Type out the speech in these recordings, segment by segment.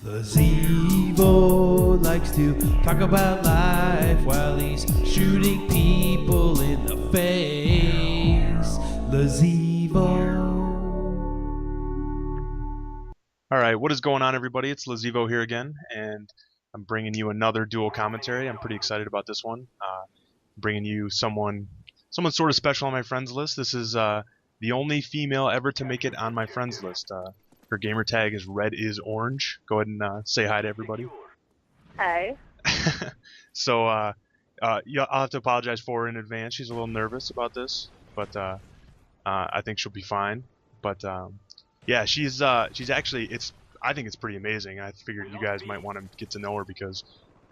LeZevo likes to talk about life while he's shooting people in the face. LeZevo. All right, what is going on, everybody? It's LeZevo here again, and I'm bringing you another dual commentary. I'm pretty excited about this one. Bringing you someone sort of special on my friends list. This is the only female ever to make it on my friends list. Her gamer tag is Red is Orange. Go ahead and say hi to everybody. Hey. So yeah, I'll have to apologize for her in advance. She's a little nervous about this, but I think she'll be fine. But yeah, she's actually I think it's pretty amazing. I figured you guys might want to get to know her because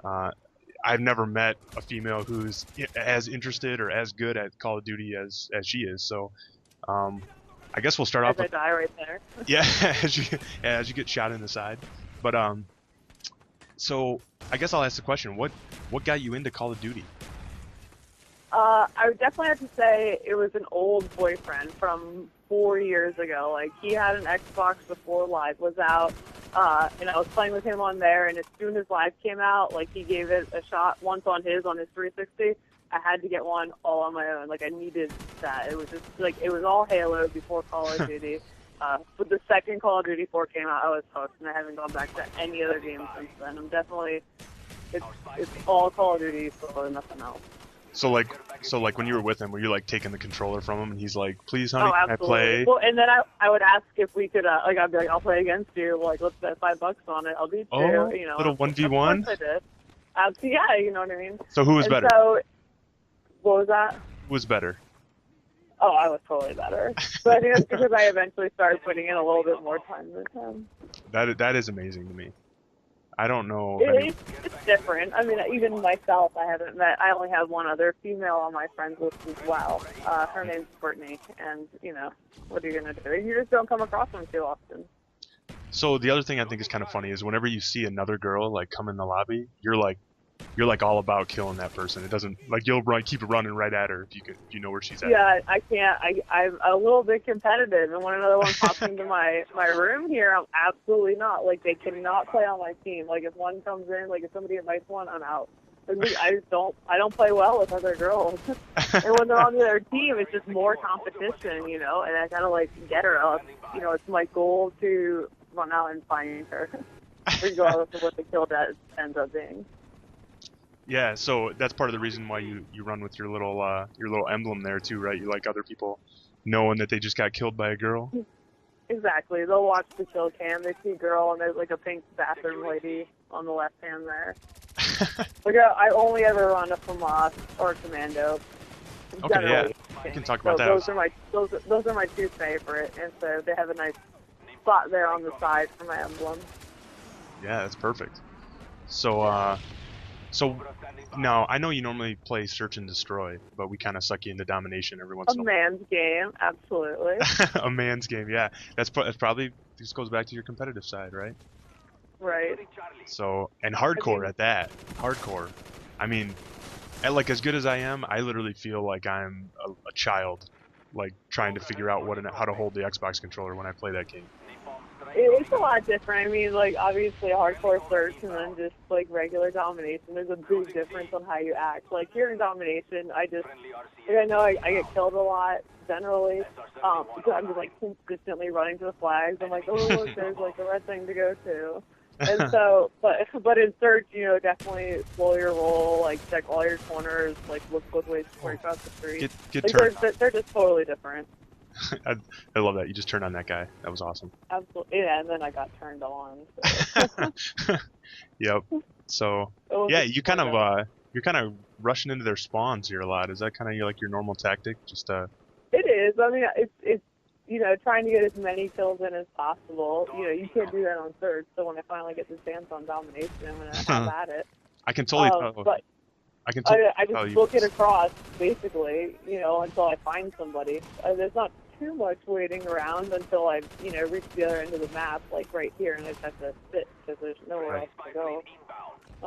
I've never met a female who's as interested or as good at Call of Duty as she is. So I guess we'll start off with, I die right there. yeah, as you get shot in the side. But so I guess I'll ask the question: what got you into Call of Duty? I would definitely have to say it was an old boyfriend from 4 years ago. Like, he had an Xbox before Live was out, and I was playing with him on there, and as soon as Live came out, like, he gave it a shot once on his 360. I had to get one all on my own. Like, I needed that. It was just, like, it was all Halo before Call of Duty. But the second Call of Duty 4 came out, I was hooked, and I haven't gone back to any other game since then. I'm definitely, it's all Call of Duty, so nothing else. So like when you were with him, were you like taking the controller from him and he's like, "Please, honey, oh, can I play?" Well, and then I would ask if we could, like, I'd be like, "I'll play against you. Like, let's bet $5 on it. I'll beat you." Oh, You know, little 1v1. Of course I did. Yeah, you know what I mean. So who was better? So, what was that? Who was better? Oh, I was totally better. But I think that's because I eventually started putting in a little bit more time than him. That is amazing to me. I don't know. It's different. I mean, even myself, I haven't met. I only have one other female on my friends list as well. Her name's Courtney, and you know, what are you gonna do? You just don't come across them too often. So the other thing I think is kind of funny is whenever you see another girl like come in the lobby, you're like all about killing that person. It doesn't like you'll keep running right at her if you know where she's at. Yeah, I can't. I'm a little bit competitive, and when another one pops into my room here, I'm absolutely not. Like, they cannot play on my team. Like, if one comes in, like if somebody invites one, I'm out. Like, I don't play well with other girls. And when they're on the other team, it's just more competition, you know. And I gotta like get her up. You know, it's my goal to run out and find her, regardless of what the kill death ends up being. Yeah, so that's part of the reason why you run with your little emblem there too, right? You like other people knowing that they just got killed by a girl. Exactly. They'll watch the kill cam. They see a girl, and there's like a pink bathroom lady on the left hand there. Like, I only ever run a FAMAS or a Commando. Okay, yeah, we can talk about that. Those are my two favorite, and so they have a nice spot there on the side for my emblem. Yeah, that's perfect. So now I know you normally play Search and Destroy, but we kind of suck you into domination every once in a while. A man's game, absolutely. A man's game, yeah. That's probably this goes back to your competitive side, right? Right. So, and hardcore at that. Hardcore. I mean, like as good as I am, I literally feel like I'm a child, like trying to figure out how to hold the Xbox controller when I play that game. It's a lot different. I mean, like, obviously hardcore search and then just, like, regular domination. There's a big difference on how you act. Like, here in domination, I know I get killed a lot, generally, because I'm just, like, consistently running to the flags. I'm like, oh, look, there's, like, a red thing to go to. And so, but in search, you know, definitely slow your roll, like, check all your corners, like, look both ways before you cross the street. They're just totally different. I love that. You just turned on that guy. That was awesome. Absolutely. Yeah, and then I got turned on. So. Yep. So yeah, you're kind of rushing into their spawns here a lot. Is that kind of your normal tactic? Just It is. I mean, it's you know, trying to get as many kills in as possible. You know, you can't do that on search. So when I finally get the chance on domination, I'm gonna have at it. I can totally tell. But I just book it across, basically, you know, until I find somebody. There's not too much waiting around until I, you know, reach the other end of the map, like right here, and I just have to sit because there's nowhere else to go.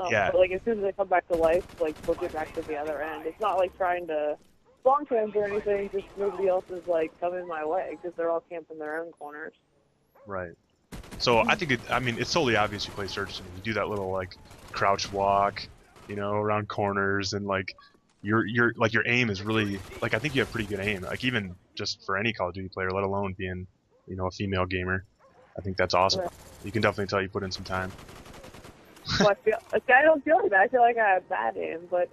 Yeah. But, like, as soon as I come back to life, like, book it back to the other end. It's not like trying to spawn camp or anything, just nobody else is, like, coming my way because they're all camping their own corners. Right. So I think I mean, it's totally obvious you play Surge to me. You do that little like crouch walk, around corners, and like your aim is really like I think you have pretty good aim. Like even just for any Call of Duty player, let alone being, a female gamer. I think that's awesome. Right. You can definitely tell you put in some time. Well, I don't feel like that. I feel like I have bad aim, but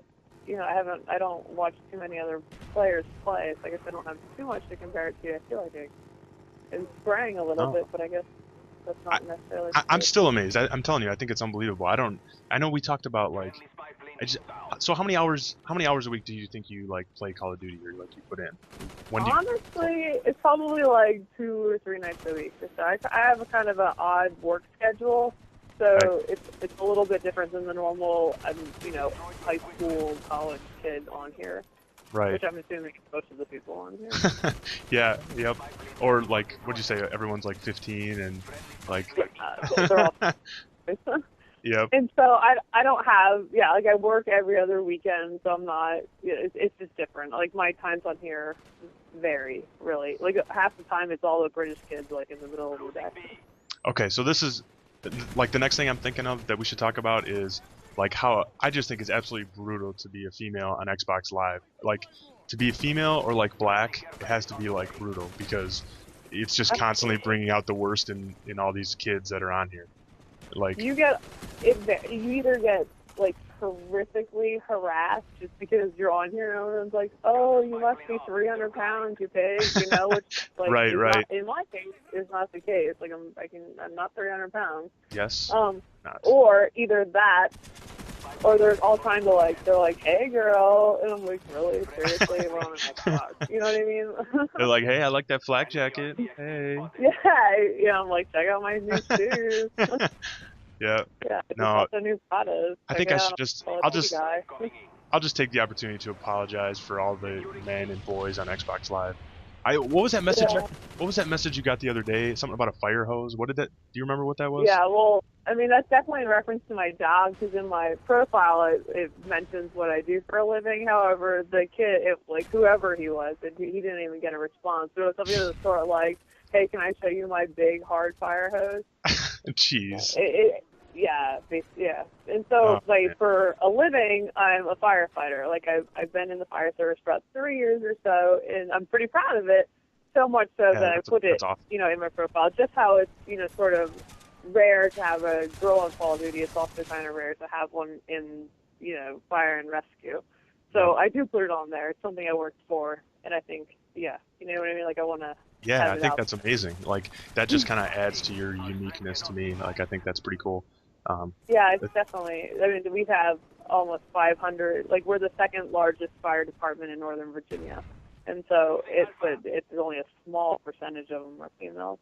I don't watch too many other players play. So I guess I don't have too much to compare it to. I feel like I'm spraying a little Oh. bit, but I guess that's not necessarily. I'm still amazed. I'm telling you, I think it's unbelievable. I know we talked about like, so how many hours a week do you think you like play Call of Duty or like you put in? Honestly, it's probably like 2 or 3 nights a week. So I have a kind of an odd work schedule, so it's a little bit different than the normal, high school, college kid on here. Right. Which I'm assuming most of the people on here. Yeah. Yep. Or like, what'd you say? Everyone's like 15 and like. They're all. Yep. And so I don't have like I work every other weekend, so I'm not. It's just different. Like my times on here vary really. Like half the time it's all the British kids like in the middle of the day. Okay, so this is like the next thing I'm thinking of that we should talk about is like how I just think it's absolutely brutal to be a female on Xbox Live. Like to be a female or like black, it has to be like brutal because it's just constantly bringing out the worst in all these kids that are on here. Like you either get like horrifically harassed just because you're on here and everyone's like, oh, you must be 300 pounds, you pig, which like right. Not, in my case is not the case. Like I'm not 300 pounds. Yes. Or either that, or there's all kinds of like they're like, hey girl, and I'm like, really seriously, we're on an Xbox. You know what I mean? They're like, hey, I like that flak jacket. Hey. Yeah, I'm like, check out my new shoes. Yeah. Yeah, No. the new products. I think I should just. I'll just take the opportunity to apologize for all the men and boys on Xbox Live. What was that message? Yeah. What was that message you got the other day? Something about a fire hose. What did that? Do you remember what that was? Yeah, well, I mean that's definitely in reference to my job because in my profile it mentions what I do for a living. However, the kid, like whoever he was, he didn't even get a response. So it was something of the sort like, hey, can I show you my big hard fire hose? Jeez. Yeah. And so, for a living, I'm a firefighter. Like, I've been in the fire service for about 3 years or so, and I'm pretty proud of it, so much so that I put it, awesome. In my profile. Just how it's, sort of rare to have a girl on Call of Duty. It's also kind of rare to have one in, fire and rescue. So I do put it on there. It's something I worked for, and I think, you know what I mean? Like, I want to. Yeah, I think that's amazing. Like, that just kind of adds to your uniqueness to me. Like, I think that's pretty cool. Yeah, it's definitely. I mean, we have almost 500. Like, we're the second largest fire department in Northern Virginia, and so it's only a small percentage of them are females.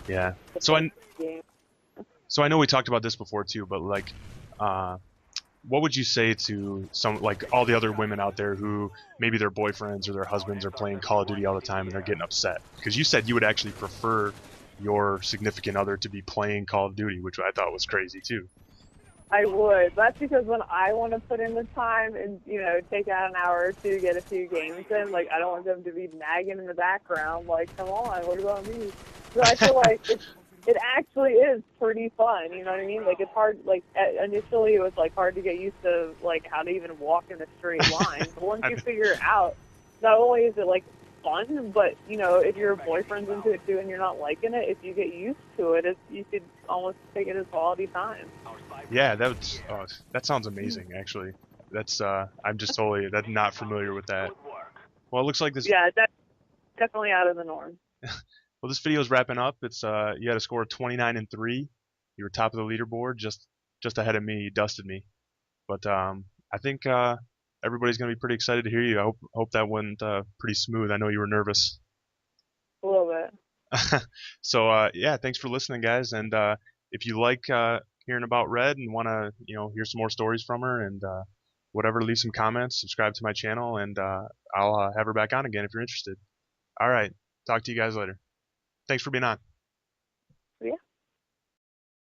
Yeah. So I know we talked about this before too, but like, what would you say to some like all the other women out there who maybe their boyfriends or their husbands are playing Call of Duty all the time and they're getting upset? Because you said you would actually prefer your significant other to be playing Call of Duty, which I thought was crazy too. I would. That's because when I want to put in the time and, take out an hour or two to get a few games in, like, I don't want them to be nagging in the background, like, come on, what about me? So I feel like it actually is pretty fun, you know what I mean? Like, it's hard, like, initially it was, like, hard to get used to, like, how to even walk in a straight line. But once you figure it out, not only is it, like, fun, but if your boyfriend's into it too and you're not liking it, if you get used to it, you could almost take it as quality time. Yeah, that sounds amazing. Actually, that's I'm just totally not familiar with that. Well, it looks like this. Yeah, that's definitely out of the norm. Well, this video is wrapping up. It's you had a score of 29-3. You were top of the leaderboard, just ahead of me. You dusted me, but I think everybody's gonna be pretty excited to hear you. I hope that went pretty smooth. I know you were nervous. A little bit. So yeah, thanks for listening, guys. And if you like hearing about Red and want to hear some more stories from her and whatever, leave some comments, subscribe to my channel, and I'll have her back on again if you're interested. All right, talk to you guys later. Thanks for being on.